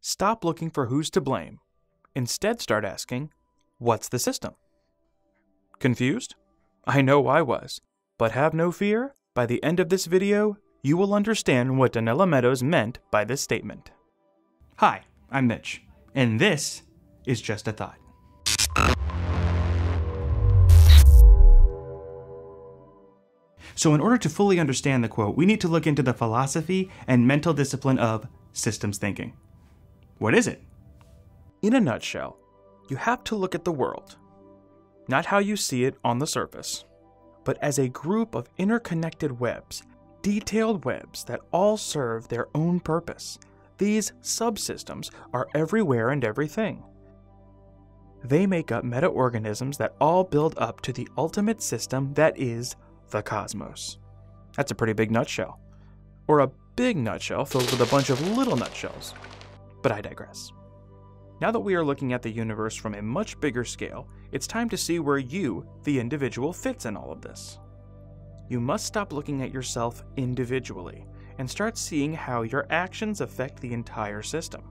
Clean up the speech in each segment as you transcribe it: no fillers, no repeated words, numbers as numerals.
Stop looking for who's to blame. Instead, start asking, what's the system? Confused? I know I was. But have no fear, by the end of this video, you will understand what Donella Meadows meant by this statement. Hi, I'm Mitch, and this is Just a Thought. So in order to fully understand the quote, we need to look into the philosophy and mental discipline of systems thinking. What is it? In a nutshell, you have to look at the world, not how you see it on the surface, but as a group of interconnected webs, detailed webs that all serve their own purpose. These subsystems are everywhere and everything. They make up meta-organisms that all build up to the ultimate system that is the cosmos. That's a pretty big nutshell. Or a big nutshell filled with a bunch of little nutshells. But I digress. Now that we are looking at the universe from a much bigger scale, it's time to see where you, the individual, fits in all of this. You must stop looking at yourself individually and start seeing how your actions affect the entire system.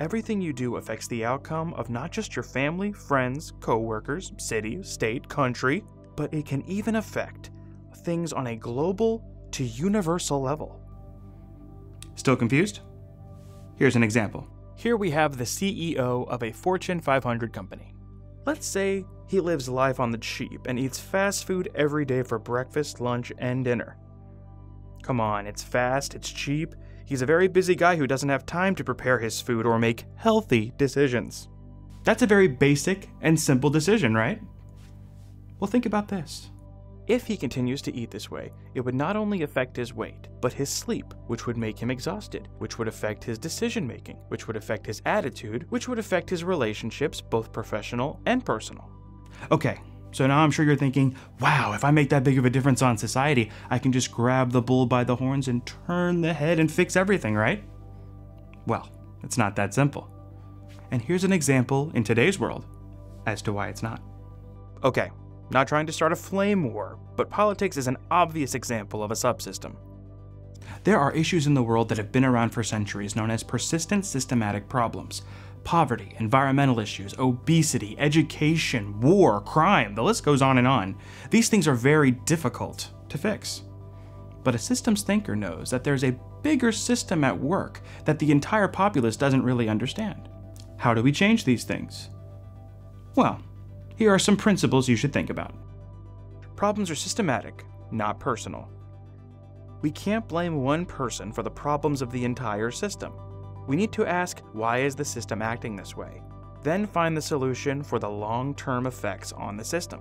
Everything you do affects the outcome of not just your family, friends, co-workers, city, state, country, but it can even affect things on a global to universal level. Still confused? Here's an example. Here we have the CEO of a Fortune 500 company. Let's say he lives life on the cheap and eats fast food every day for breakfast, lunch, and dinner. Come on, it's fast, it's cheap. He's a very busy guy who doesn't have time to prepare his food or make healthy decisions. That's a very basic and simple decision, right? Well, think about this. If he continues to eat this way, it would not only affect his weight, but his sleep, which would make him exhausted, which would affect his decision-making, which would affect his attitude, which would affect his relationships, both professional and personal. Okay, so now I'm sure you're thinking, wow, if I make that big of a difference on society, I can just grab the bull by the horns and turn the head and fix everything, right? Well, it's not that simple. And here's an example in today's world as to why it's not. Okay. Not trying to start a flame war, but politics is an obvious example of a subsystem. There are issues in the world that have been around for centuries known as persistent systematic problems. Poverty, environmental issues, obesity, education, war, crime, the list goes on and on. These things are very difficult to fix. But a systems thinker knows that there's a bigger system at work that the entire populace doesn't really understand. How do we change these things? Well, here are some principles you should think about. Problems are systematic, not personal. We can't blame one person for the problems of the entire system. We need to ask, why is the system acting this way? Then find the solution for the long-term effects on the system.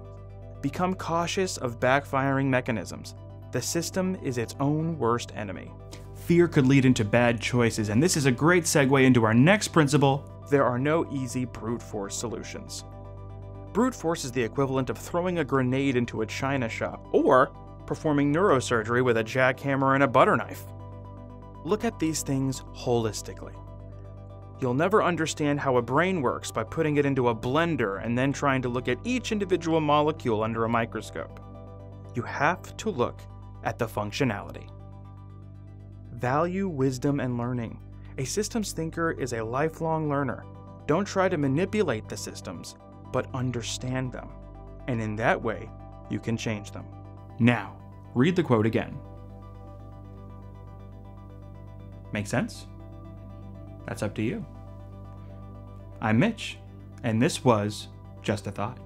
Become cautious of backfiring mechanisms. The system is its own worst enemy. Fear could lead into bad choices, and this is a great segue into our next principle. There are no easy brute force solutions. Brute force is the equivalent of throwing a grenade into a china shop, or performing neurosurgery with a jackhammer and a butter knife. Look at these things holistically. You'll never understand how a brain works by putting it into a blender and then trying to look at each individual molecule under a microscope. You have to look at the functionality. Value wisdom and learning. A systems thinker is a lifelong learner. Don't try to manipulate the systems, but understand them. And in that way, you can change them. Now, read the quote again. Make sense? That's up to you. I'm Mitch, and this was Just a Thought.